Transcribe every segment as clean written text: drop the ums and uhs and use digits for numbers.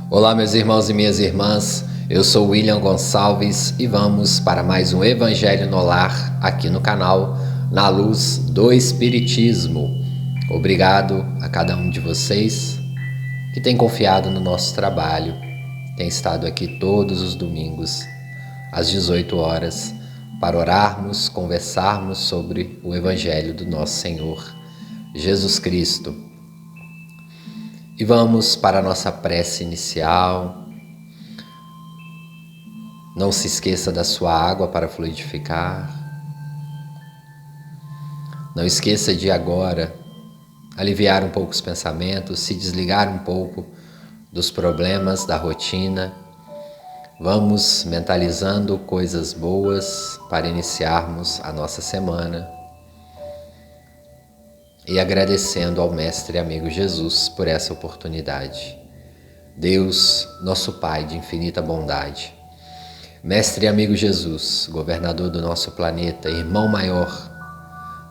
Olá, meus irmãos e minhas irmãs, eu sou William Gonçalves e vamos para mais um Evangelho no Lar aqui no canal Na Luz do Espiritismo. Obrigado a cada um de vocês que tem confiado no nosso trabalho, tem estado aqui todos os domingos às 18 horas para orarmos, conversarmos sobre o Evangelho do nosso Senhor Jesus Cristo. E vamos para a nossa prece inicial. Não se esqueça da sua água para fluidificar. Não esqueça de agora aliviar um pouco os pensamentos, se desligar um pouco dos problemas da rotina. Vamos mentalizando coisas boas para iniciarmos a nossa semana. E agradecendo ao Mestre e amigo Jesus por essa oportunidade. Deus, nosso Pai de infinita bondade, Mestre e amigo Jesus, governador do nosso planeta, irmão maior,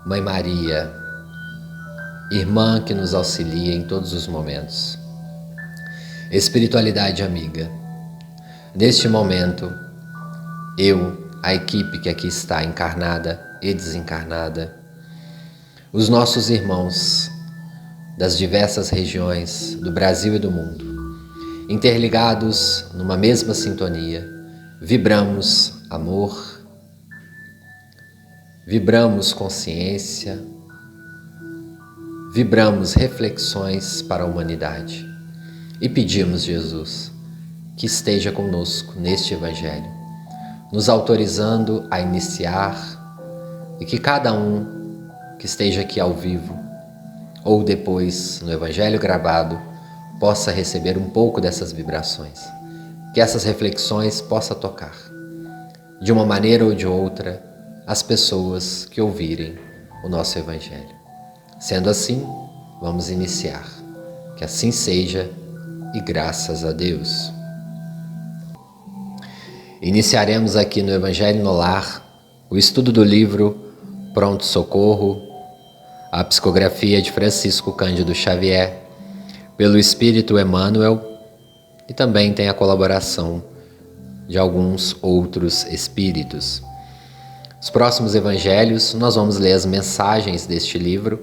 Mãe Maria, irmã que nos auxilia em todos os momentos, espiritualidade amiga, neste momento, eu, a equipe que aqui está encarnada e desencarnada, os nossos irmãos das diversas regiões do Brasil e do mundo, interligados numa mesma sintonia, vibramos amor, vibramos consciência, vibramos reflexões para a humanidade e pedimos, Jesus, que esteja conosco neste Evangelho, nos autorizando a iniciar e que cada um que esteja aqui ao vivo ou depois no Evangelho gravado possa receber um pouco dessas vibrações, que essas reflexões possam tocar de uma maneira ou de outra as pessoas que ouvirem o nosso Evangelho. Sendo assim, vamos iniciar. Que assim seja e graças a Deus. Iniciaremos aqui no Evangelho no Lar o estudo do livro Pronto Socorro, a psicografia de Francisco Cândido Xavier, pelo Espírito Emmanuel, e também tem a colaboração de alguns outros espíritos. Os próximos evangelhos nós vamos ler as mensagens deste livro,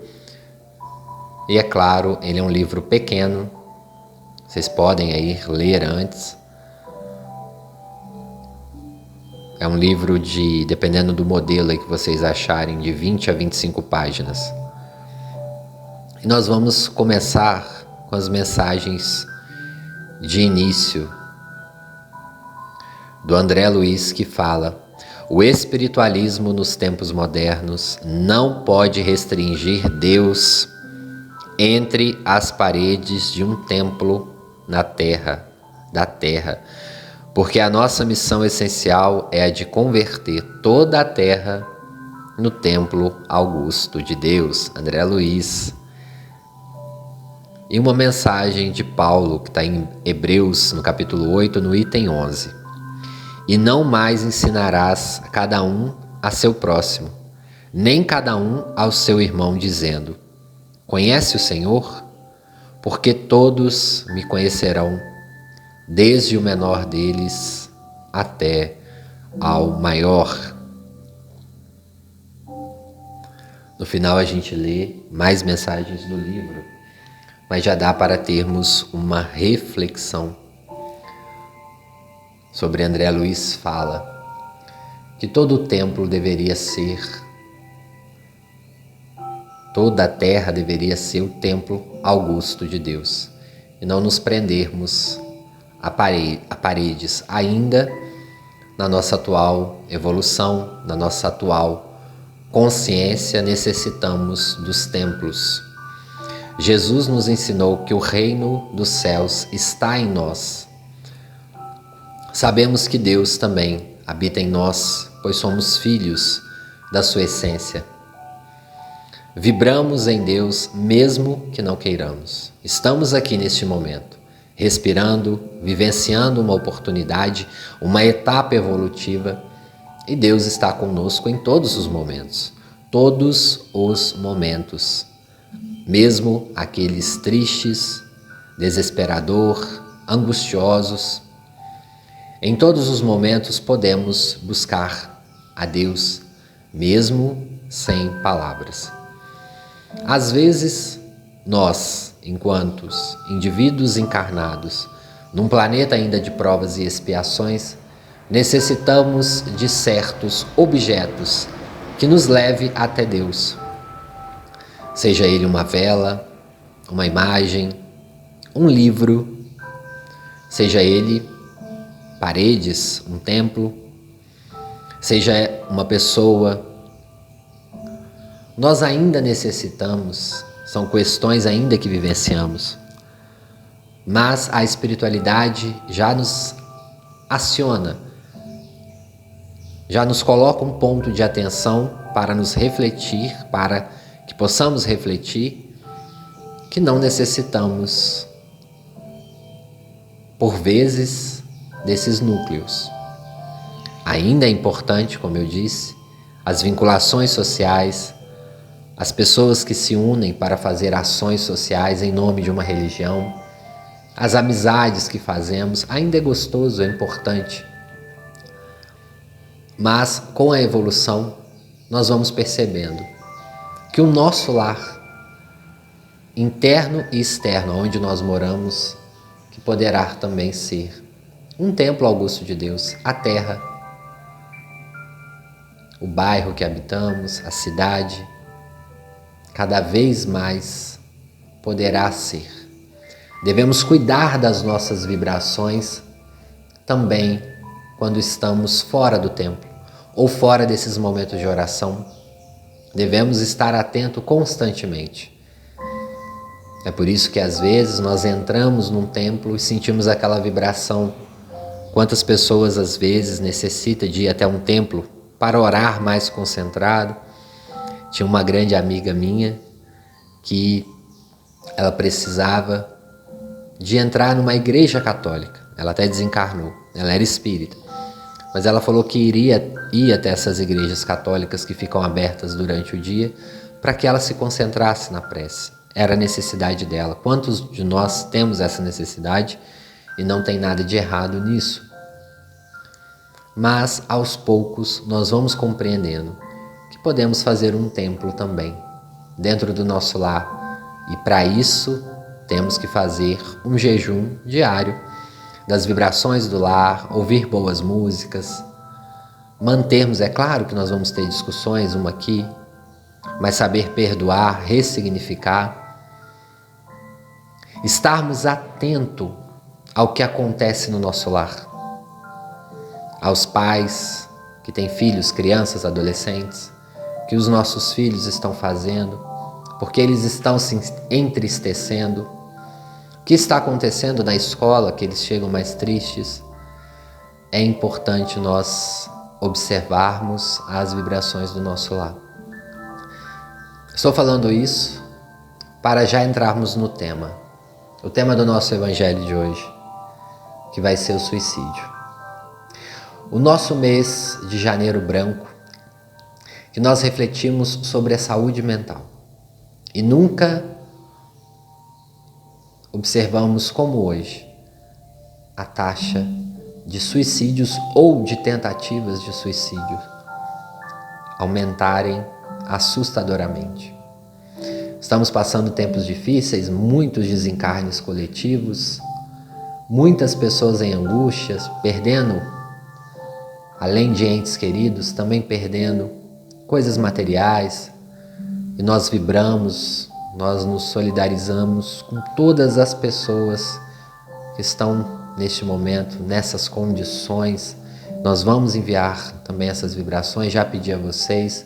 e é claro, ele é um livro pequeno, vocês podem aí ler antes. É um livro de, dependendo do modelo aí que vocês acharem, de 20 a 25 páginas. E nós vamos começar com as mensagens de início do André Luiz, que fala: o espiritualismo nos tempos modernos não pode restringir Deus entre as paredes de um templo da terra, porque a nossa missão essencial é a de converter toda a terra no templo augusto de Deus. André Luiz. E uma mensagem de Paulo, que está em Hebreus, no capítulo 8, no item 11. E não mais ensinarás a cada um a seu próximo, nem cada um ao seu irmão, dizendo: conhece o Senhor? Porque todos me conhecerão, desde o menor deles até ao maior. No final a gente lê mais mensagens do livro, mas já dá para termos uma reflexão sobre. André Luiz fala que todo o templo deveria ser, toda a terra deveria ser o templo augusto de Deus, e não nos prendermos a paredes, ainda na nossa atual evolução, na nossa atual consciência, necessitamos dos templos. Jesus nos ensinou que o reino dos céus está em nós. Sabemos que Deus também habita em nós, pois somos filhos da sua essência. Vibramos em Deus mesmo que não queiramos. Estamos aqui neste momento, respirando, vivenciando uma oportunidade, uma etapa evolutiva, e Deus está conosco em todos os momentos. Mesmo aqueles tristes, desesperador, angustiosos. Em todos os momentos podemos buscar a Deus, mesmo sem palavras. Às vezes, nós, enquanto indivíduos encarnados, num planeta ainda de provas e expiações, necessitamos de certos objetos que nos leve até Deus. Seja ele uma vela, uma imagem, um livro, seja ele paredes, um templo, seja uma pessoa. Nós ainda necessitamos, são questões ainda que vivenciamos, mas a espiritualidade já nos aciona, já nos coloca um ponto de atenção para nos refletir, para que possamos refletir que não necessitamos, por vezes, desses núcleos. Ainda é importante, como eu disse, as vinculações sociais, as pessoas que se unem para fazer ações sociais em nome de uma religião, as amizades que fazemos, ainda é gostoso, é importante. Mas com a evolução, nós vamos percebendo que o nosso lar, interno e externo, onde nós moramos, que poderá também ser um templo augusto de Deus, a terra, o bairro que habitamos, a cidade, cada vez mais poderá ser. Devemos cuidar das nossas vibrações também quando estamos fora do templo ou fora desses momentos de oração. Devemos estar atentos constantemente. É por isso que às vezes nós entramos num templo e sentimos aquela vibração. Quantas pessoas às vezes necessitam de ir até um templo para orar mais concentrado. Tinha uma grande amiga minha que ela precisava de entrar numa igreja católica. Ela até desencarnou, ela era espírita. Mas ela falou que iria ir até essas igrejas católicas que ficam abertas durante o dia para que ela se concentrasse na prece. Era a necessidade dela. Quantos de nós temos essa necessidade e não tem nada de errado nisso? Mas aos poucos nós vamos compreendendo que podemos fazer um templo também dentro do nosso lar, e para isso temos que fazer um jejum diário das vibrações do lar, ouvir boas músicas, mantermos, é claro que nós vamos ter discussões uma aqui, mas saber perdoar, ressignificar, estarmos atentos ao que acontece no nosso lar, aos pais que têm filhos, crianças, adolescentes, que os nossos filhos estão fazendo, porque eles estão se entristecendo, o que está acontecendo na escola, que eles chegam mais tristes. É importante nós observarmos as vibrações do nosso lar. Estou falando isso para já entrarmos no tema, o tema do nosso evangelho de hoje, que vai ser o suicídio. O nosso mês de janeiro branco, que nós refletimos sobre a saúde mental e nunca observamos como hoje a taxa de suicídios ou de tentativas de suicídio aumentarem assustadoramente. Estamos passando tempos difíceis, muitos desencarnes coletivos, muitas pessoas em angústias, perdendo, além de entes queridos, também perdendo coisas materiais, e nós vibramos, nós nos solidarizamos com todas as pessoas que estão neste momento, nessas condições. Nós vamos enviar também essas vibrações, já pedi a vocês.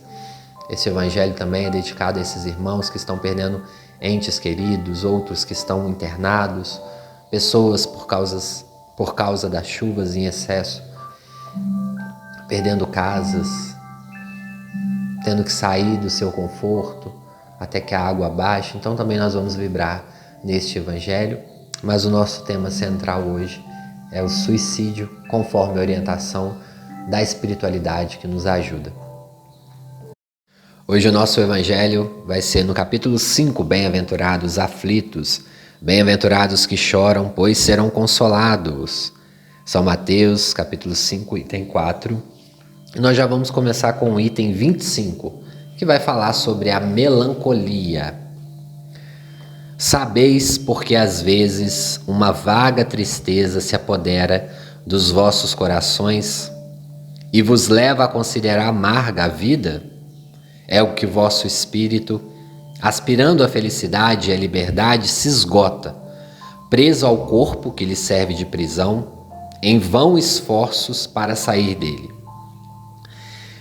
Esse evangelho também é dedicado a esses irmãos que estão perdendo entes queridos, outros que estão internados, pessoas por causa das chuvas em excesso, perdendo casas, tendo que sair do seu conforto até que a água baixe. Então também nós vamos vibrar neste evangelho, mas o nosso tema central hoje é o suicídio, conforme a orientação da espiritualidade que nos ajuda. Hoje o nosso evangelho vai ser no capítulo 5, Bem-aventurados aflitos, Bem-aventurados que choram, pois serão consolados. São Mateus, capítulo 5, item 4. E nós já vamos começar com o item 25, que vai falar sobre a melancolia. Sabeis porque às vezes uma vaga tristeza se apodera dos vossos corações e vos leva a considerar amarga a vida? É o que vosso espírito, aspirando à felicidade e à liberdade, se esgota, preso ao corpo que lhe serve de prisão, em vão esforços para sair dele.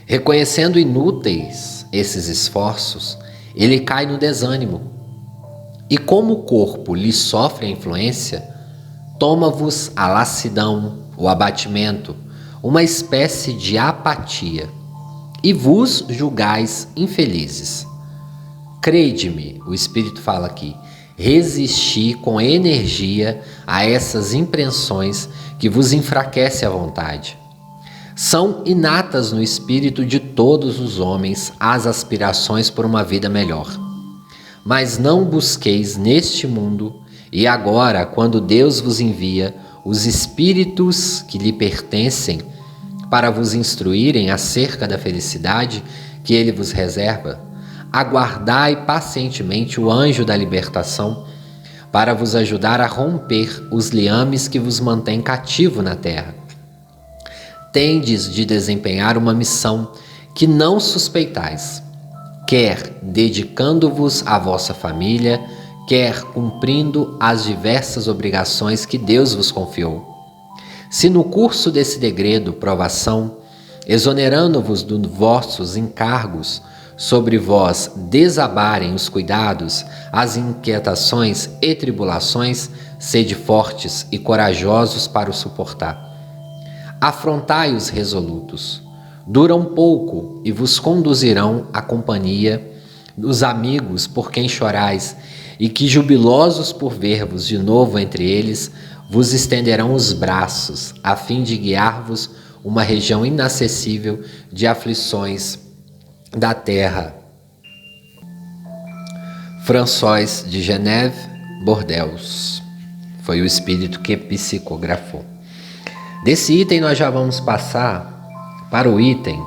Reconhecendo inúteis esses esforços, ele cai no desânimo. E como o corpo lhe sofre a influência, toma-vos a lassidão, o abatimento, uma espécie de apatia, e vos julgais infelizes. Crede-me, o Espírito fala aqui, resisti com energia a essas impressões que vos enfraquecem a vontade. São inatas no espírito de todos os homens as aspirações por uma vida melhor. Mas não busqueis neste mundo, e agora, quando Deus vos envia os espíritos que lhe pertencem para vos instruírem acerca da felicidade que ele vos reserva, aguardai pacientemente o anjo da libertação para vos ajudar a romper os liames que vos mantêm cativo na terra. Tendes de desempenhar uma missão que não suspeitais, quer dedicando-vos à vossa família, quer cumprindo as diversas obrigações que Deus vos confiou. Se no curso desse degredo, provação, exonerando-vos dos vossos encargos, sobre vós desabarem os cuidados, as inquietações e tribulações, sede fortes e corajosos para o suportar. Afrontai os resolutos. Duram pouco e vos conduzirão à companhia dos amigos por quem chorais, e que, jubilosos por ver-vos de novo entre eles, vos estenderão os braços, a fim de guiar-vos uma região inacessível de aflições da terra. François de Geneve, Bordeaux. Foi o espírito que psicografou. Desse item nós já vamos passar para o item.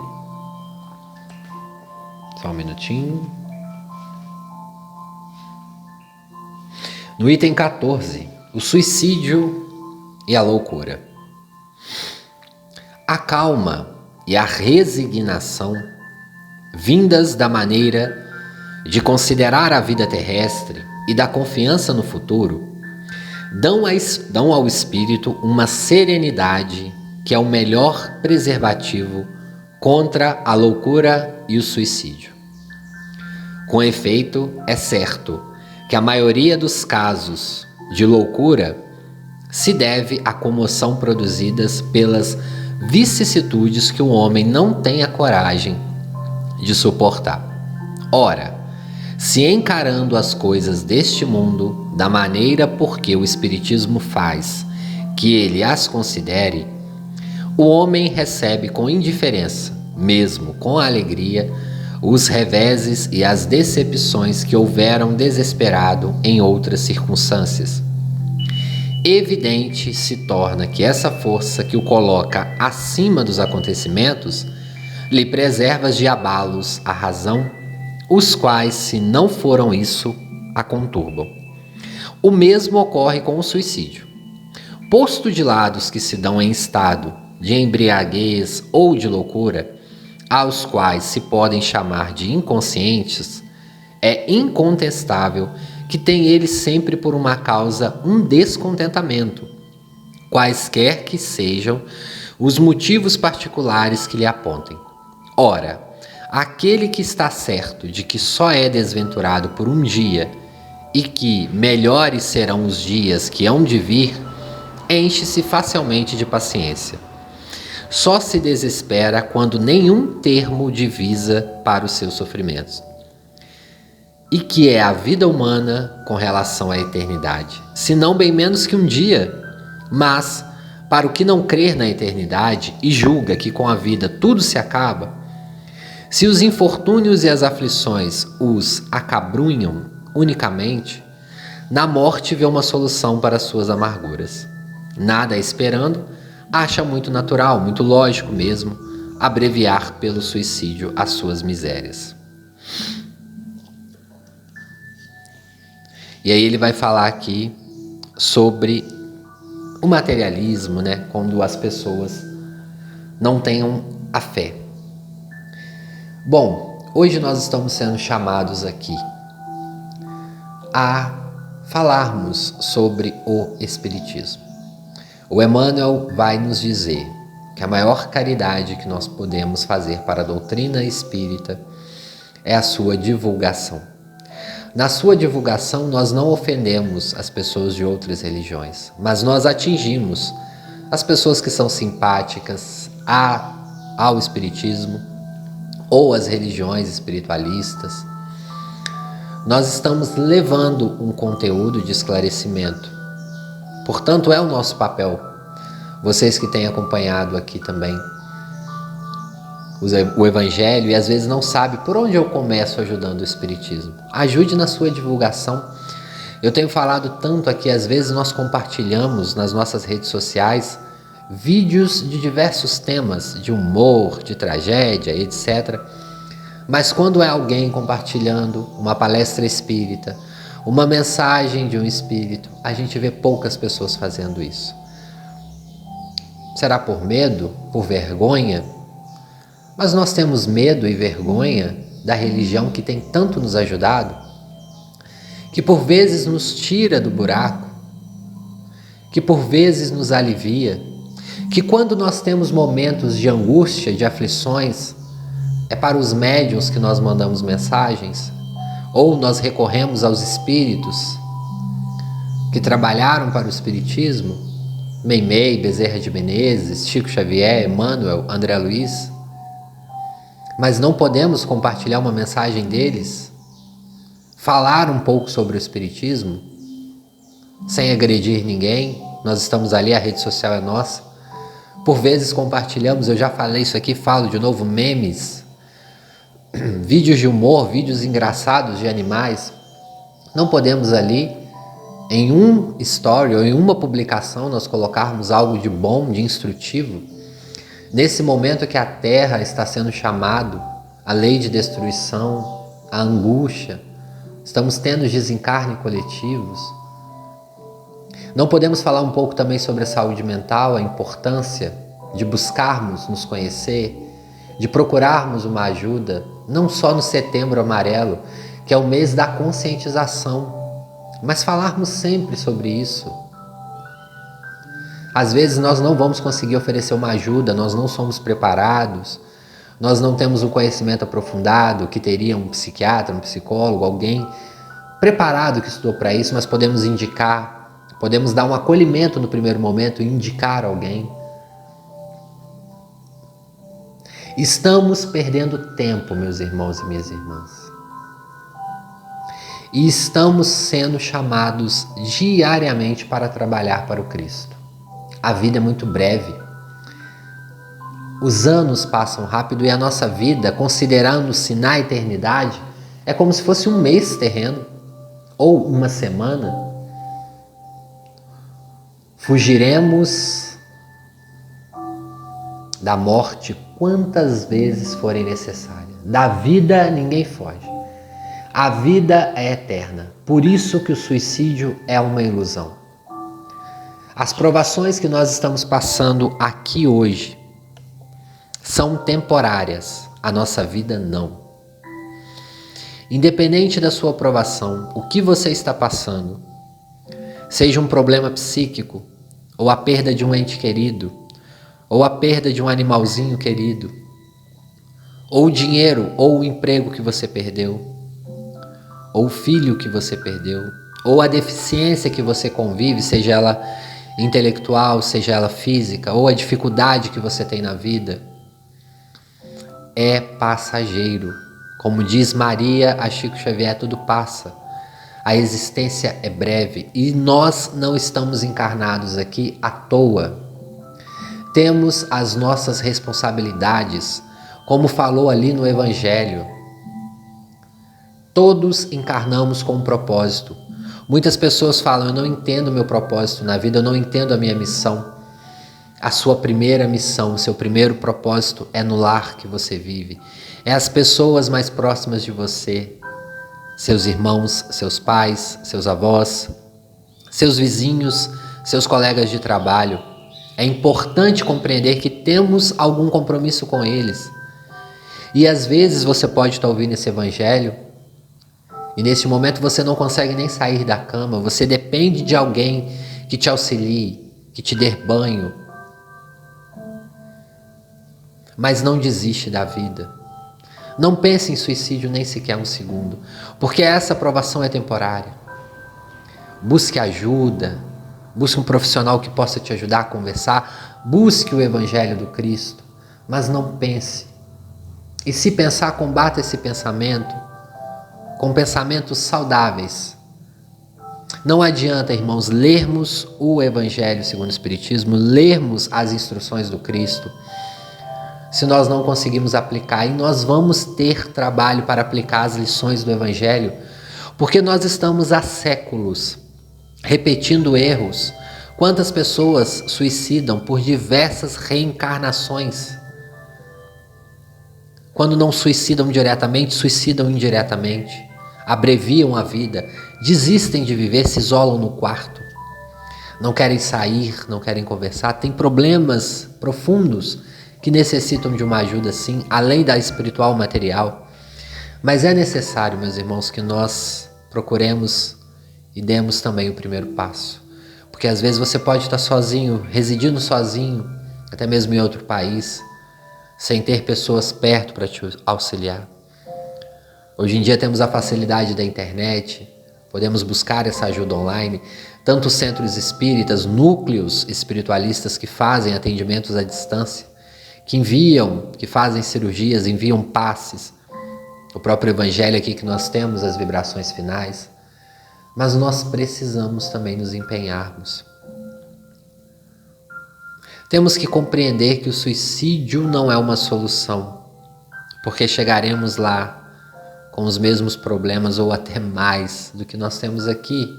Só um minutinho. No item 14, o suicídio e a loucura. A calma e a resignação, vindas da maneira de considerar a vida terrestre e da confiança no futuro, dão ao espírito uma serenidade que é o melhor preservativo contra a loucura e o suicídio. Com efeito, é certo que a maioria dos casos de loucura se deve à comoção produzidas pelas vicissitudes que o homem não tem a coragem de suportar. Ora, se encarando as coisas deste mundo da maneira por que o Espiritismo faz que ele as considere, o homem recebe com indiferença, mesmo com alegria, os reveses e as decepções que houveram desesperado em outras circunstâncias. Evidente se torna que essa força que o coloca acima dos acontecimentos lhe preserva de abalos a razão, os quais, se não foram isso, a conturbam. O mesmo ocorre com o suicídio. Posto de lado os que se dão em estado de embriaguez ou de loucura, aos quais se podem chamar de inconscientes, é incontestável que tem eles sempre por uma causa um descontentamento, quaisquer que sejam os motivos particulares que lhe apontem. Ora, aquele que está certo de que só é desventurado por um dia e que melhores serão os dias que hão de vir, enche-se facilmente de paciência. Só se desespera quando nenhum termo divisa para os seus sofrimentos. E que é a vida humana com relação à eternidade, senão bem menos que um dia. Mas, para o que não crer na eternidade e julga que com a vida tudo se acaba, se os infortúnios e as aflições os acabrunham unicamente, Na morte vê uma solução para as suas amarguras. Nada esperando, acha muito natural, muito lógico mesmo, abreviar pelo suicídio as suas misérias. E aí ele vai falar aqui sobre o materialismo, né? Quando as pessoas não tenham a fé. Bom, hoje nós estamos sendo chamados aqui a falarmos sobre o Espiritismo. O Emmanuel vai nos dizer que a maior caridade que nós podemos fazer para a doutrina espírita é a sua divulgação. Na sua divulgação, nós não ofendemos as pessoas de outras religiões, mas nós atingimos as pessoas que são simpáticas ao Espiritismo ou às religiões espiritualistas. Nós estamos levando um conteúdo de esclarecimento. Portanto, é o nosso papel. Vocês que têm acompanhado aqui também o Evangelho e às vezes não sabem por onde eu começo ajudando o Espiritismo. Ajude na sua divulgação. Eu tenho falado tanto aqui, às vezes nós compartilhamos nas nossas redes sociais vídeos de diversos temas, de humor, de tragédia, etc. Mas quando é alguém compartilhando uma palestra espírita, uma mensagem de um espírito, a gente vê poucas pessoas fazendo isso. Será por medo? Por vergonha? Mas nós temos medo e vergonha da religião que tem tanto nos ajudado, que por vezes nos tira do buraco, que por vezes nos alivia, que quando nós temos momentos de angústia, de aflições, é para os médiuns que nós mandamos mensagens, ou nós recorremos aos espíritos que trabalharam para o Espiritismo, Meimei, Bezerra de Menezes, Chico Xavier, Emmanuel, André Luiz, mas não podemos compartilhar uma mensagem deles, falar um pouco sobre o Espiritismo, sem agredir ninguém. Nós estamos ali, a rede social é nossa. Por vezes compartilhamos, eu já falei isso aqui, falo de novo, memes, vídeos de humor, vídeos engraçados de animais. Não podemos ali, em um story ou em uma publicação, nós colocarmos algo de bom, de instrutivo. Nesse momento que a Terra está sendo chamado à lei de destruição, à angústia, estamos tendo desencarne coletivos. Não podemos falar um pouco também sobre a saúde mental, a importância de buscarmos nos conhecer, de procurarmos uma ajuda, não só no Setembro Amarelo, que é o mês da conscientização, mas falarmos sempre sobre isso. Às vezes nós não vamos conseguir oferecer uma ajuda, nós não somos preparados, nós não temos um conhecimento aprofundado que teria um psiquiatra, um psicólogo, alguém preparado que estudou para isso, mas podemos indicar, podemos dar um acolhimento no primeiro momento e indicar alguém. Estamos perdendo tempo, meus irmãos e minhas irmãs. E estamos sendo chamados diariamente para trabalhar para o Cristo. A vida é muito breve. Os anos passam rápido e a nossa vida, considerando-se na eternidade, é como se fosse um mês terreno ou uma semana. Fugiremos da morte quantas vezes forem necessárias. Da vida ninguém foge. A vida é eterna. Por isso que o suicídio é uma ilusão. As provações que nós estamos passando aqui hoje são temporárias. A nossa vida não. Independente da sua provação, o que você está passando, seja um problema psíquico, ou a perda de um ente querido, ou a perda de um animalzinho querido, ou o dinheiro, ou o emprego que você perdeu, ou o filho que você perdeu, ou a deficiência que você convive, seja ela intelectual, seja ela física, ou a dificuldade que você tem na vida, é passageiro. Como diz Maria a Chico Xavier, tudo passa. A existência é breve e nós não estamos encarnados aqui à toa. Temos as nossas responsabilidades, como falou ali no Evangelho. Todos encarnamos com um propósito. Muitas pessoas falam: eu não entendo o meu propósito na vida, eu não entendo a minha missão. A sua primeira missão, o seu primeiro propósito é no lar que você vive. É as pessoas mais próximas de você, seus irmãos, seus pais, seus avós, seus vizinhos, seus colegas de trabalho. É importante compreender que temos algum compromisso com eles. E às vezes você pode estar ouvindo esse evangelho e nesse momento você não consegue nem sair da cama, você depende de alguém que te auxilie, que te dê banho. Mas não desiste da vida. Não pense em suicídio nem sequer um segundo, porque essa provação é temporária. Busque ajuda, busque um profissional que possa te ajudar a conversar, busque o evangelho do Cristo, mas não pense. E se pensar, combata esse pensamento com pensamentos saudáveis. Não adianta, irmãos, lermos o Evangelho segundo o Espiritismo, lermos as instruções do Cristo, se nós não conseguimos aplicar. E nós vamos ter trabalho para aplicar as lições do Evangelho, porque nós estamos há séculos repetindo erros. Quantas pessoas suicidam por diversas reencarnações? Quando não suicidam diretamente, suicidam indiretamente. Abreviam a vida, desistem de viver, se isolam no quarto. Não querem sair, não querem conversar. Tem problemas profundos que necessitam de uma ajuda, sim, além da espiritual material. Mas é necessário, meus irmãos, que nós procuremos e demos também o primeiro passo. Porque às vezes você pode estar sozinho, residindo sozinho, até mesmo em outro país, sem ter pessoas perto para te auxiliar. Hoje em dia temos a facilidade da internet, podemos buscar essa ajuda online, tanto centros espíritas, núcleos espiritualistas que fazem atendimentos à distância, que enviam, que fazem cirurgias, enviam passes, o próprio evangelho aqui que nós temos, as vibrações finais, mas nós precisamos também nos empenharmos. Temos que compreender que o suicídio não é uma solução, porque chegaremos lá com os mesmos problemas ou até mais do que nós temos aqui.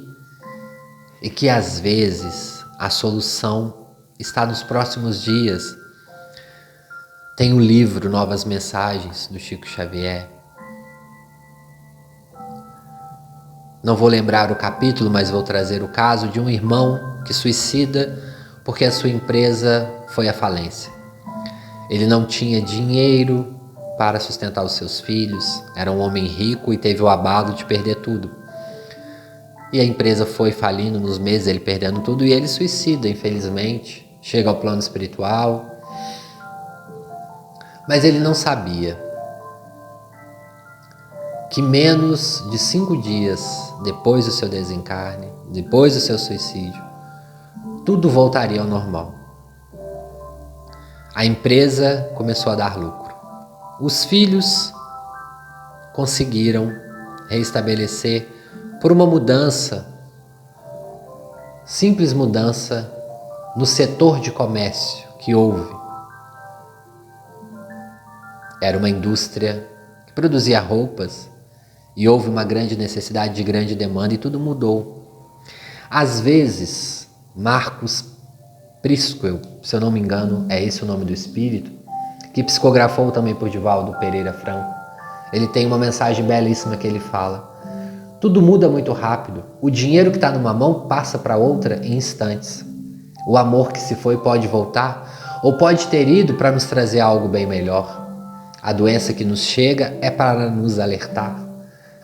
E que às vezes a solução está nos próximos dias. Tem o livro Novas Mensagens, do Chico Xavier. Não vou lembrar o capítulo, mas vou trazer o caso de um irmão que suicida porque a sua empresa foi à falência. Ele não tinha dinheiro para sustentar os seus filhos, era um homem rico e teve o abalo de perder tudo. E a empresa foi falindo nos meses, ele perdendo tudo, e ele suicida, infelizmente, chega ao plano espiritual. Mas ele não sabia que menos de 5 dias depois do seu desencarne, depois do seu suicídio, tudo voltaria ao normal. A empresa começou a dar lucro. Os filhos conseguiram reestabelecer por uma mudança, simples mudança no setor de comércio que houve. Era uma indústria que produzia roupas e houve uma grande necessidade de grande demanda e tudo mudou. Às vezes, Marcos Prisquel, se eu não me engano, é esse o nome do espírito, que psicografou também por Divaldo Pereira Franco. Ele tem uma mensagem belíssima que ele fala: tudo muda muito rápido. O dinheiro que está numa mão passa para outra em instantes. O amor que se foi pode voltar ou pode ter ido para nos trazer algo bem melhor. A doença que nos chega é para nos alertar.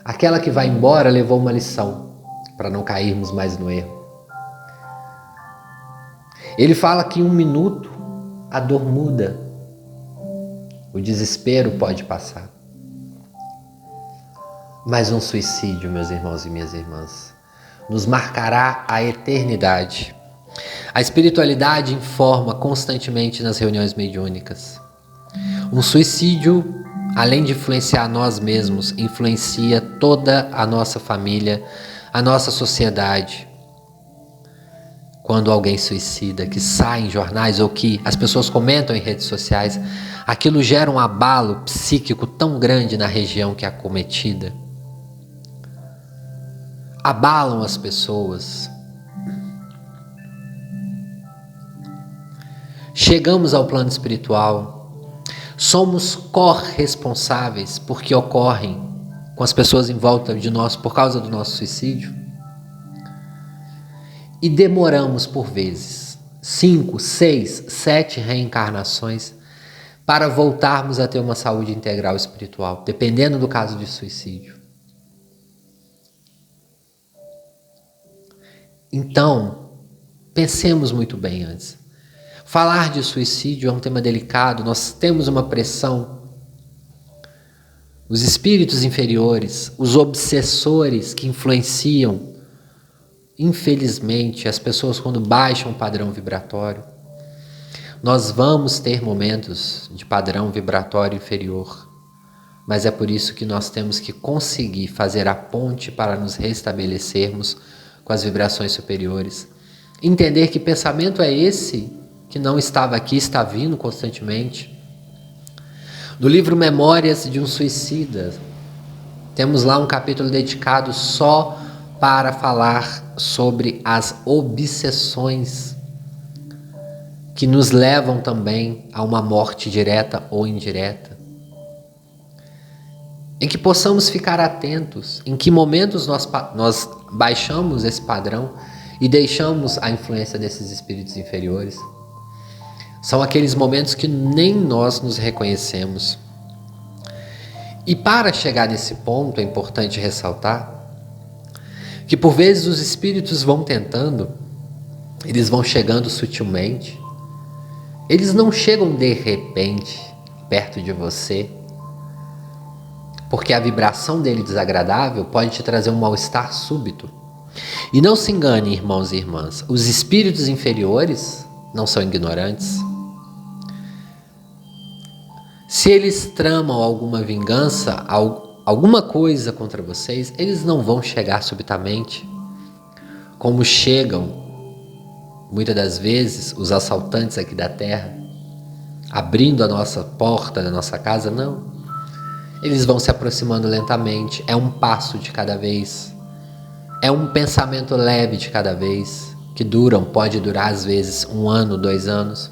Aquela que vai embora levou uma lição para não cairmos mais no erro. Ele fala que em 1 minuto a dor muda. O desespero pode passar. Mas um suicídio, meus irmãos e minhas irmãs, nos marcará a eternidade. A espiritualidade informa constantemente nas reuniões mediúnicas. Um suicídio, além de influenciar nós mesmos, influencia toda a nossa família, a nossa sociedade. Quando alguém suicida, que sai em jornais ou que as pessoas comentam em redes sociais, aquilo gera um abalo psíquico tão grande na região que é acometida. abalam as pessoas. Chegamos ao plano espiritual, somos corresponsáveis porque ocorrem com as pessoas em volta de nós por causa do nosso suicídio. E demoramos por vezes 5, 6, 7 reencarnações para voltarmos a ter uma saúde integral espiritual, dependendo do caso de suicídio. Então, pensemos muito bem antes. Falar de suicídio é um tema delicado, nós temos uma pressão. Os espíritos inferiores, os obsessores que influenciam, infelizmente, as pessoas quando baixam o padrão vibratório. Nós vamos ter momentos de padrão vibratório inferior, mas é por isso que nós temos que conseguir fazer a ponte para nos restabelecermos com as vibrações superiores. Entender que pensamento é esse que não estava aqui, está vindo constantemente. No livro Memórias de um Suicida, temos lá um capítulo dedicado só para falar sobre as obsessões que nos levam também a uma morte direta ou indireta. Em que possamos ficar atentos em que momentos nós baixamos esse padrão e deixamos a influência desses espíritos inferiores. São aqueles momentos que nem nós nos reconhecemos. E para chegar nesse ponto é importante ressaltar que por vezes os espíritos vão tentando, eles vão chegando sutilmente, eles não chegam de repente perto de você, porque a vibração dele desagradável pode te trazer um mal-estar súbito. E não se engane, irmãos e irmãs, os espíritos inferiores não são ignorantes. Se eles tramam alguma vingança, alguma coisa contra vocês, eles não vão chegar subitamente, como chegam, muitas das vezes, os assaltantes aqui da terra, abrindo a nossa porta da nossa casa, não. Eles vão se aproximando lentamente, é um passo de cada vez, é um pensamento leve de cada vez, que pode durar às vezes 1 ano, 2 anos,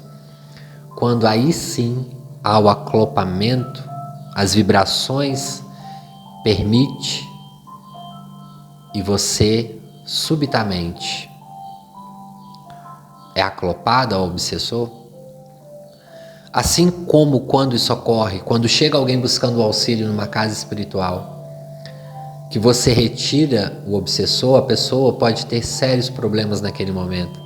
quando aí sim, ao aclopamento, as vibrações permite e você subitamente é aclopado ao obsessor. Assim como quando isso ocorre, quando chega alguém buscando auxílio numa casa espiritual, que você retira o obsessor, a pessoa pode ter sérios problemas naquele momento.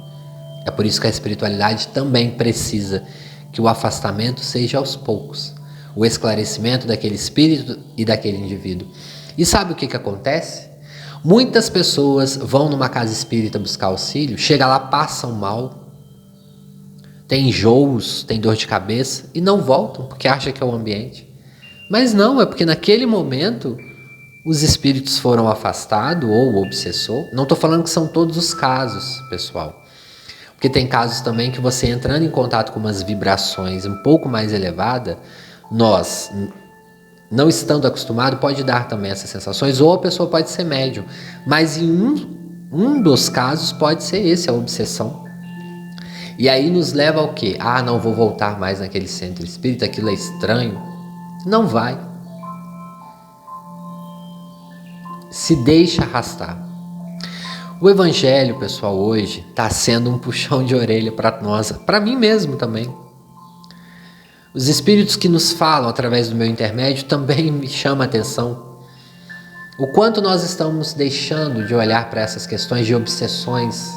É por isso que a espiritualidade também precisa que o afastamento seja aos poucos, o esclarecimento daquele espírito e daquele indivíduo. E sabe o que acontece? Muitas pessoas vão numa casa espírita buscar auxílio, chega lá, passam mal, tem enjoos, tem dor de cabeça e não voltam porque acham que é o ambiente. Mas não, é porque naquele momento os espíritos foram afastados ou o obsessor. Não estou falando que são todos os casos, pessoal. Porque tem casos também que você entrando em contato com umas vibrações um pouco mais elevadas, nós, não estando acostumado, pode dar também essas sensações, ou a pessoa pode ser médium. Mas em um dos casos pode ser esse, a obsessão. E aí nos leva ao quê? Ah, não vou voltar mais naquele centro espírita, aquilo é estranho. Não vai. Se deixa arrastar. O evangelho, pessoal, hoje está sendo um puxão de orelha para nós, para mim mesmo também. Os espíritos que nos falam através do meu intermédio também me chamam a atenção. O quanto nós estamos deixando de olhar para essas questões de obsessões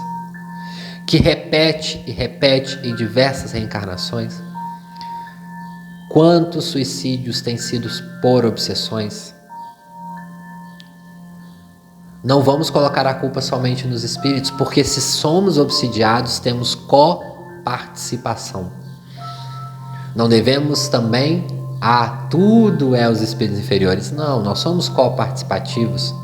que repete e repete em diversas reencarnações. Quantos suicídios têm sido por obsessões? Não vamos colocar a culpa somente nos espíritos, porque se somos obsidiados, temos coparticipação. Não devemos também, tudo é os espíritos inferiores. Não, nós somos coparticipativos.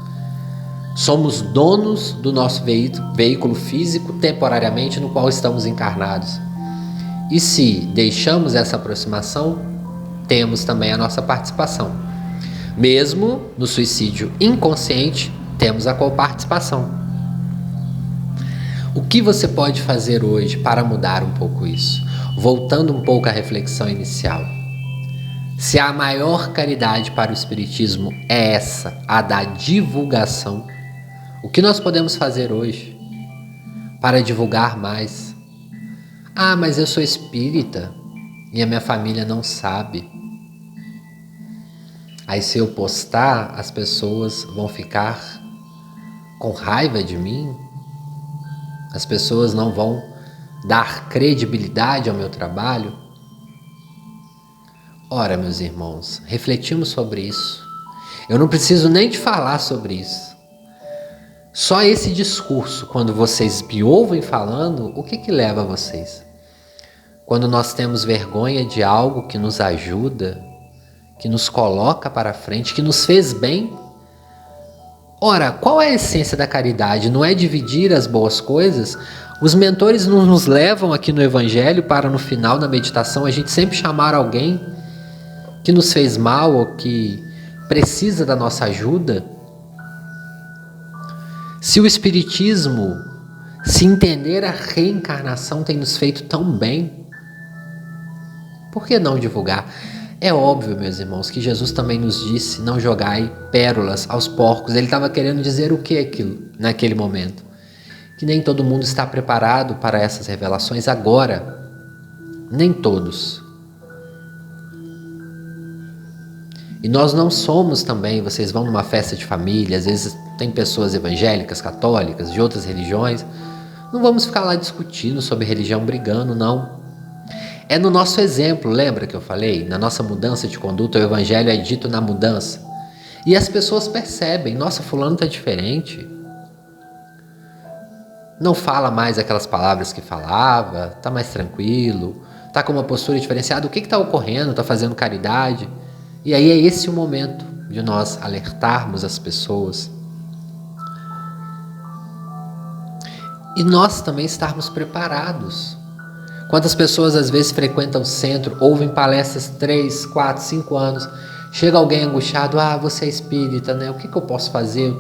Somos donos do nosso veículo físico temporariamente no qual estamos encarnados. E se deixamos essa aproximação, temos também a nossa participação. Mesmo no suicídio inconsciente, temos a coparticipação. O que você pode fazer hoje para mudar um pouco isso? Voltando um pouco à reflexão inicial. Se a maior caridade para o Espiritismo é essa, a da divulgação, o que nós podemos fazer hoje para divulgar mais? Ah, mas eu sou espírita e a minha família não sabe. Aí se eu postar, as pessoas vão ficar com raiva de mim? As pessoas não vão dar credibilidade ao meu trabalho? Ora, meus irmãos, refletimos sobre isso. Eu não preciso nem de falar sobre isso. Só esse discurso, quando vocês me ouvem falando, o que leva a vocês? Quando nós temos vergonha de algo que nos ajuda, que nos coloca para frente, que nos fez bem. Ora, qual é a essência da caridade? Não é dividir as boas coisas? Os mentores não nos levam aqui no Evangelho para no final da meditação a gente sempre chamar alguém que nos fez mal ou que precisa da nossa ajuda? Se o Espiritismo, se entender a reencarnação tem nos feito tão bem, por que não divulgar? É óbvio, meus irmãos, que Jesus também nos disse, não jogai pérolas aos porcos. Ele estava querendo dizer o que aquilo, naquele momento? Que nem todo mundo está preparado para essas revelações agora. Nem todos. E nós não somos também, vocês vão numa festa de família, às vezes tem pessoas evangélicas, católicas, de outras religiões. Não vamos ficar lá discutindo sobre religião, brigando, não. É no nosso exemplo, lembra que eu falei? Na nossa mudança de conduta, o evangelho é dito na mudança. E as pessoas percebem, nossa, fulano está diferente. Não fala mais aquelas palavras que falava, está mais tranquilo, está com uma postura diferenciada. O que está ocorrendo? Está fazendo caridade? E aí é esse o momento de nós alertarmos as pessoas. E nós também estarmos preparados. Quantas pessoas às vezes frequentam o centro, ouvem palestras 3, 4, 5 anos, chega alguém angustiado, você é espírita, né? O que eu posso fazer? Eu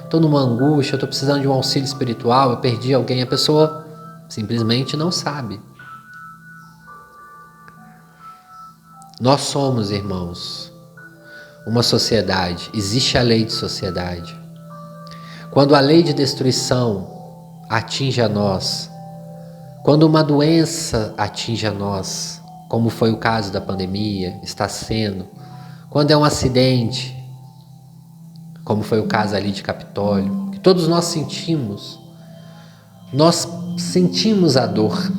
tô numa angústia, eu tô precisando de um auxílio espiritual, eu perdi alguém. A pessoa simplesmente não sabe. Nós somos, irmãos, uma sociedade, existe a lei de sociedade. Quando a lei de destruição atinge a nós, quando uma doença atinge a nós, como foi o caso da pandemia, está sendo, quando é um acidente, como foi o caso ali de Capitólio, que todos nós sentimos a dor,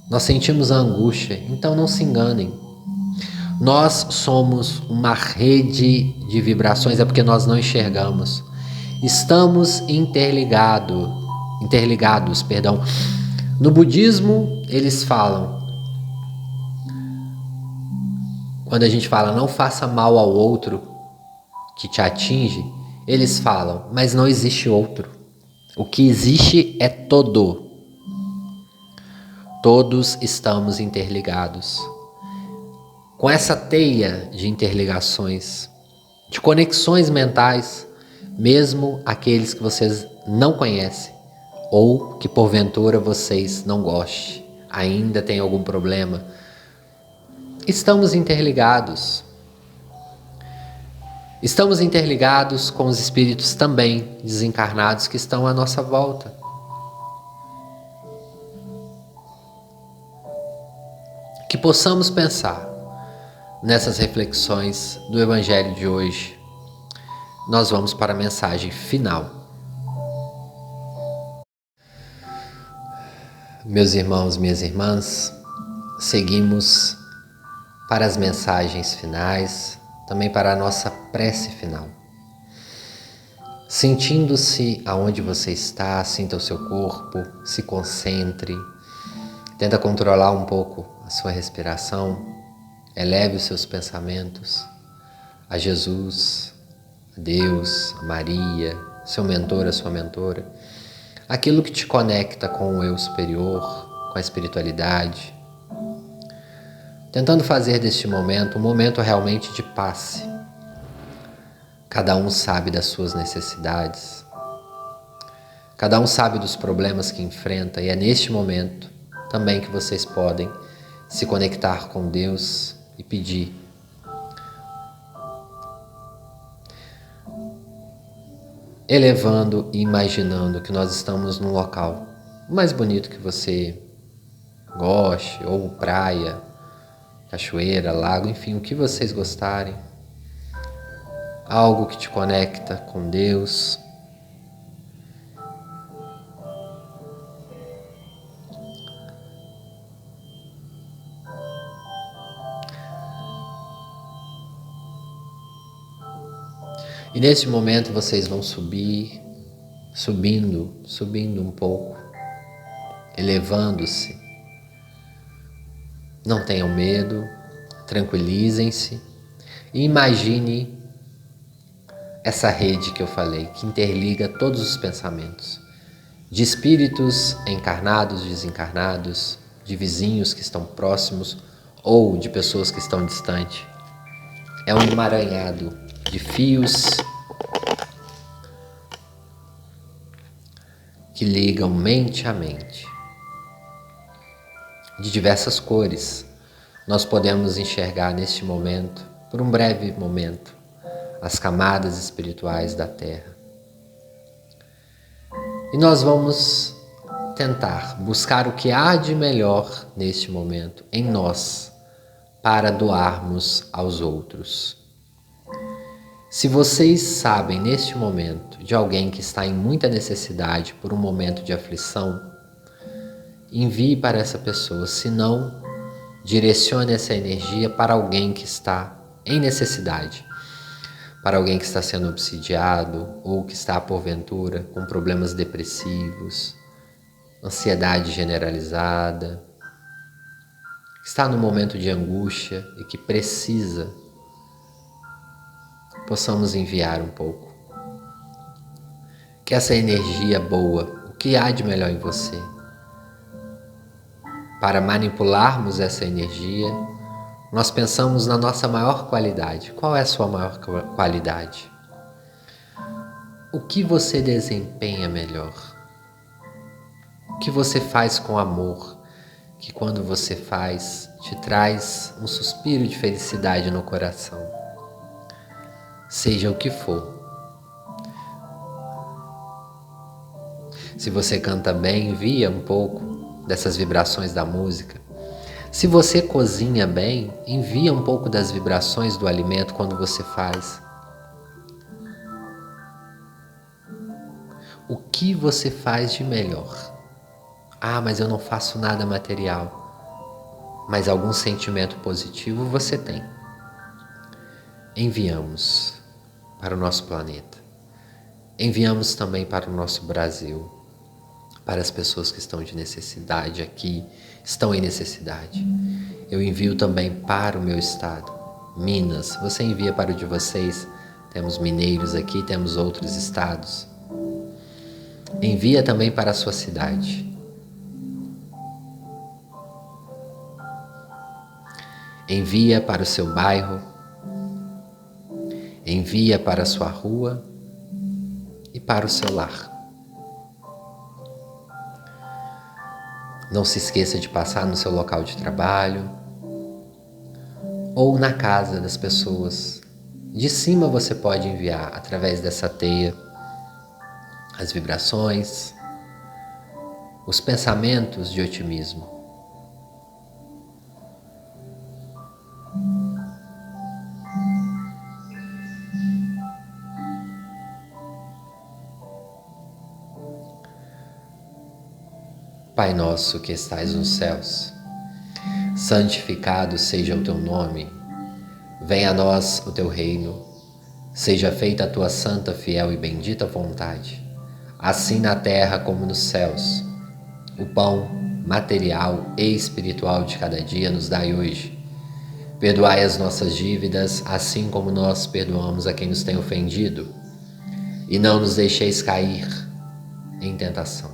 nós sentimos a angústia. Então não se enganem, nós somos uma rede de vibrações, é porque nós não enxergamos, estamos interligados. No budismo eles falam, quando a gente fala não faça mal ao outro que te atinge, eles falam, mas não existe outro. O que existe é todo. Todos estamos interligados. Com essa teia de interligações, de conexões mentais, mesmo aqueles que vocês não conhecem, ou que porventura vocês não gostem, ainda tem algum problema, estamos interligados. Estamos interligados com os espíritos também desencarnados que estão à nossa volta. Que possamos pensar nessas reflexões do Evangelho de hoje. Nós vamos para a mensagem final. Meus irmãos, minhas irmãs, seguimos para as mensagens finais, também para a nossa prece final. Sentindo-se aonde você está, sinta o seu corpo, se concentre, tenta controlar um pouco a sua respiração, eleve os seus pensamentos a Jesus, a Deus, a Maria, seu mentor, a sua mentora, aquilo que te conecta com o eu superior, com a espiritualidade, tentando fazer deste momento um momento realmente de paz, Cada um sabe das suas necessidades. Cada um sabe dos problemas que enfrenta, e é neste momento também que vocês podem se conectar com Deus e pedir. Elevando e imaginando que nós estamos num local mais bonito que você goste, ou praia, cachoeira, lago, enfim, o que vocês gostarem. Algo que te conecta com Deus. E neste momento vocês vão subindo um pouco, elevando-se. Não tenham medo, tranquilizem-se e imagine essa rede que eu falei, que interliga todos os pensamentos, de espíritos encarnados, desencarnados, de vizinhos que estão próximos ou de pessoas que estão distantes. É um emaranhado de fios que ligam mente a mente, de diversas cores. Nós podemos enxergar neste momento, por um breve momento, as camadas espirituais da Terra. E nós vamos tentar buscar o que há de melhor neste momento em nós, para doarmos aos outros. Se vocês sabem neste momento de alguém que está em muita necessidade por um momento de aflição, envie para essa pessoa, se não, direcione essa energia para alguém que está em necessidade, para alguém que está sendo obsidiado ou que está porventura com problemas depressivos, ansiedade generalizada, que está num momento de angústia e que precisa, possamos enviar um pouco. Que essa energia boa, o que há de melhor em você? Para manipularmos essa energia, nós pensamos na nossa maior qualidade. Qual é a sua maior qualidade? O que você desempenha melhor? O que você faz com amor, que quando você faz, te traz um suspiro de felicidade no coração? Seja o que for. Se você canta bem, envia um pouco dessas vibrações da música. Se você cozinha bem, envia um pouco das vibrações do alimento quando você faz. O que você faz de melhor? Ah, mas eu não faço nada material. Mas algum sentimento positivo você tem. Enviamos para o nosso planeta. Enviamos também para o nosso Brasil, para as pessoas que estão de necessidade aqui, estão em necessidade. Eu envio também para o meu estado, Minas. Você envia para o de vocês. Temos mineiros aqui, temos outros estados. Envia também para a sua cidade. Envia para o seu bairro. Envia para a sua rua e para o seu lar. Não se esqueça de passar no seu local de trabalho ou na casa das pessoas. De cima você pode enviar, através dessa teia, as vibrações, os pensamentos de otimismo. Pai nosso que estais nos céus, santificado seja o teu nome. Venha a nós o teu reino. Seja feita a tua santa, fiel e bendita vontade, assim na terra como nos céus. O pão material e espiritual de cada dia nos dai hoje. Perdoai as nossas dívidas, assim como nós perdoamos a quem nos tem ofendido. E não nos deixeis cair em tentação,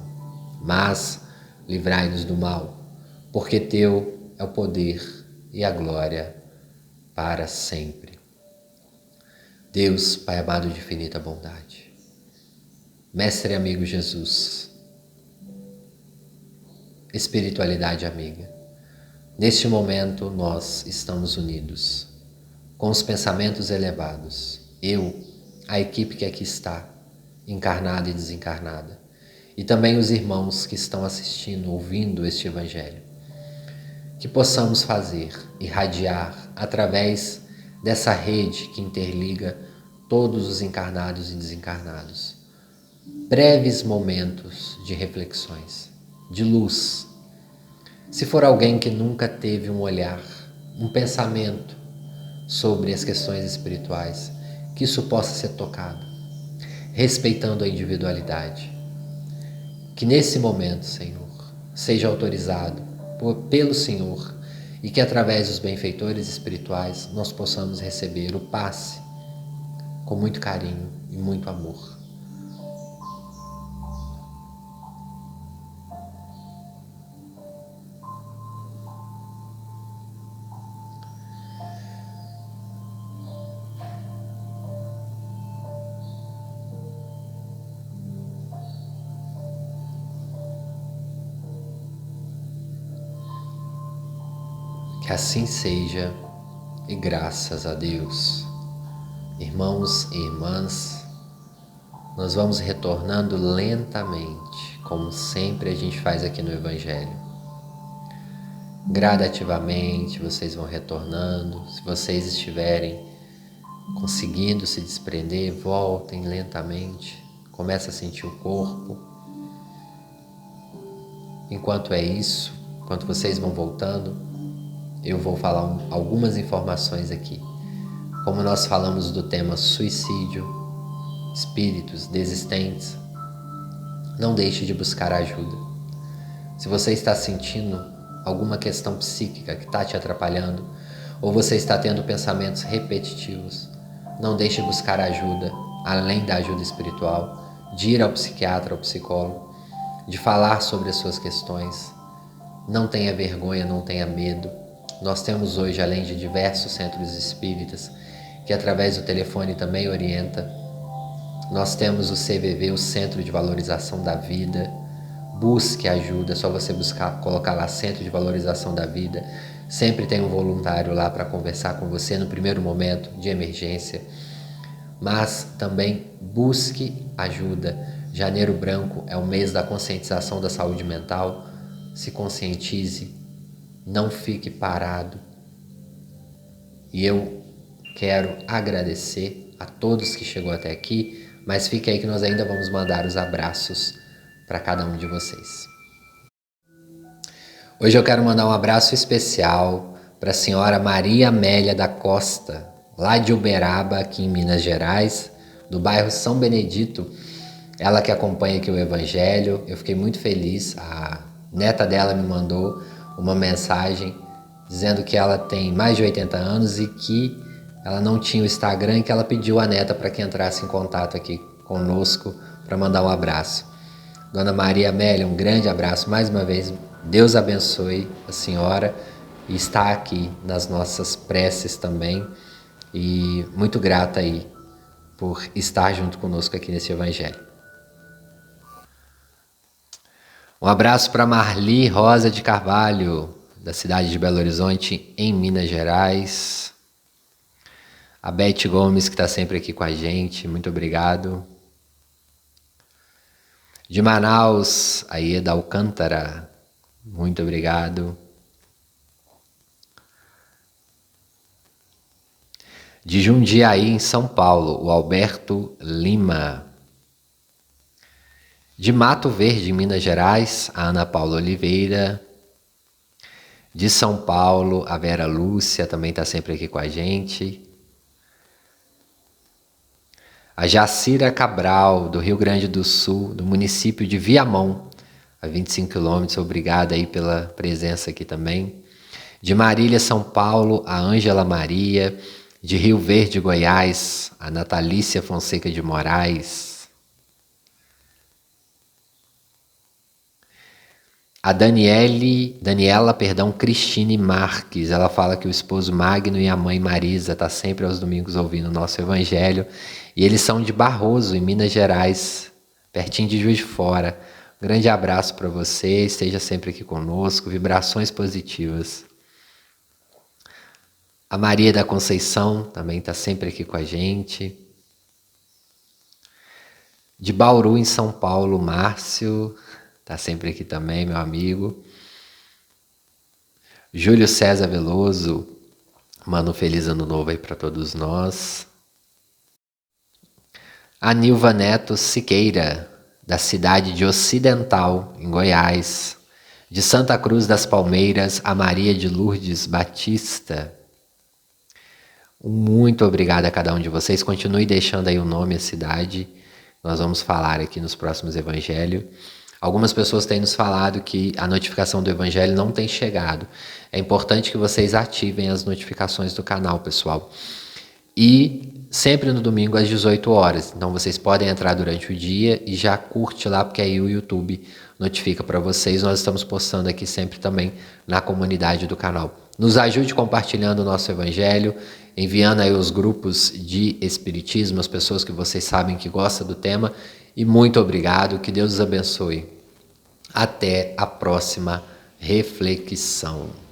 mas livrai-nos do mal, porque teu é o poder e a glória para sempre. Deus, Pai amado de infinita bondade, Mestre e amigo Jesus, espiritualidade amiga, neste momento nós estamos unidos, com os pensamentos elevados, eu, a equipe que aqui está, encarnada e desencarnada, e também os irmãos que estão assistindo, ouvindo este Evangelho, que possamos fazer, irradiar através dessa rede que interliga todos os encarnados e desencarnados, breves momentos de reflexões, de luz. Se for alguém que nunca teve um olhar, um pensamento sobre as questões espirituais, que isso possa ser tocado, respeitando a individualidade. Que nesse momento, Senhor, seja autorizado pelo Senhor e que através dos benfeitores espirituais nós possamos receber o passe com muito carinho e muito amor. Que assim seja e graças a Deus. Irmãos e irmãs, nós vamos retornando lentamente, como sempre a gente faz aqui no Evangelho. Gradativamente vocês vão retornando. Se vocês estiverem conseguindo se desprender, voltem lentamente. Começa a sentir o corpo. Enquanto é isso, enquanto vocês vão voltando, eu vou falar algumas informações aqui. Como nós falamos do tema suicídio, espíritos desistentes, não deixe de buscar ajuda. Se você está sentindo alguma questão psíquica que está te atrapalhando, ou você está tendo pensamentos repetitivos, não deixe de buscar ajuda, além da ajuda espiritual, de ir ao psiquiatra, ao psicólogo, de falar sobre as suas questões. Não tenha vergonha, não tenha medo. Nós temos hoje, além de diversos centros espíritas, que através do telefone também orienta. Nós temos o CVV, o Centro de Valorização da Vida. Busque ajuda, é só você buscar, colocar lá Centro de Valorização da Vida. Sempre tem um voluntário lá para conversar com você no primeiro momento de emergência. Mas também busque ajuda. Janeiro Branco é o mês da conscientização da saúde mental. Se conscientize. Não fique parado. E eu quero agradecer a todos que chegou até aqui, mas fique aí que nós ainda vamos mandar os abraços para cada um de vocês. Hoje eu quero mandar um abraço especial para a senhora Maria Amélia da Costa, lá de Uberaba, aqui em Minas Gerais, do bairro São Benedito. Ela que acompanha aqui o Evangelho. Eu fiquei muito feliz. A neta dela me mandou uma mensagem dizendo que ela tem mais de 80 anos e que ela não tinha o Instagram e que ela pediu a neta para que entrasse em contato aqui conosco para mandar um abraço. Dona Maria Amélia, um grande abraço mais uma vez. Deus abençoe a senhora e está aqui nas nossas preces também. E muito grata aí por estar junto conosco aqui nesse Evangelho. Um abraço para Marli Rosa de Carvalho, da cidade de Belo Horizonte, em Minas Gerais. A Beth Gomes, que está sempre aqui com a gente, muito obrigado. De Manaus, a Ieda Alcântara, muito obrigado. De Jundiaí, em São Paulo, o Alberto Lima. De Mato Verde, em Minas Gerais, a Ana Paula Oliveira. De São Paulo, a Vera Lúcia também está sempre aqui com a gente. A Jacira Cabral, do Rio Grande do Sul, do município de Viamão, a 25 quilômetros. Obrigada aí pela presença aqui também. De Marília, São Paulo, a Ângela Maria. De Rio Verde, Goiás, a Natalícia Fonseca de Moraes. A Daniela, Cristine Marques, ela fala que o esposo Magno e a mãe Marisa tá sempre aos domingos ouvindo o nosso evangelho. E eles são de Barroso, em Minas Gerais, pertinho de Juiz de Fora. Um grande abraço para você, esteja sempre aqui conosco, vibrações positivas. A Maria da Conceição também está sempre aqui com a gente. De Bauru, em São Paulo, Márcio está sempre aqui também, meu amigo. Júlio César Veloso, manda um feliz ano novo aí para todos nós. A Nilva Neto Siqueira, da cidade de Ocidental, em Goiás. De Santa Cruz das Palmeiras, a Maria de Lourdes Batista. Muito obrigado a cada um de vocês. Continue deixando aí o nome e a cidade. Nós vamos falar aqui nos próximos evangelhos. Algumas pessoas têm nos falado que a notificação do evangelho não tem chegado. É importante que vocês ativem as notificações do canal, pessoal. E sempre no domingo às 18 horas. Então vocês podem entrar durante o dia e já curte lá, porque aí o YouTube notifica para vocês. Nós estamos postando aqui sempre também na comunidade do canal. Nos ajude compartilhando o nosso evangelho, enviando aí os grupos de espiritismo, as pessoas que vocês sabem que gostam do tema. E muito obrigado, que Deus os abençoe. Até a próxima reflexão.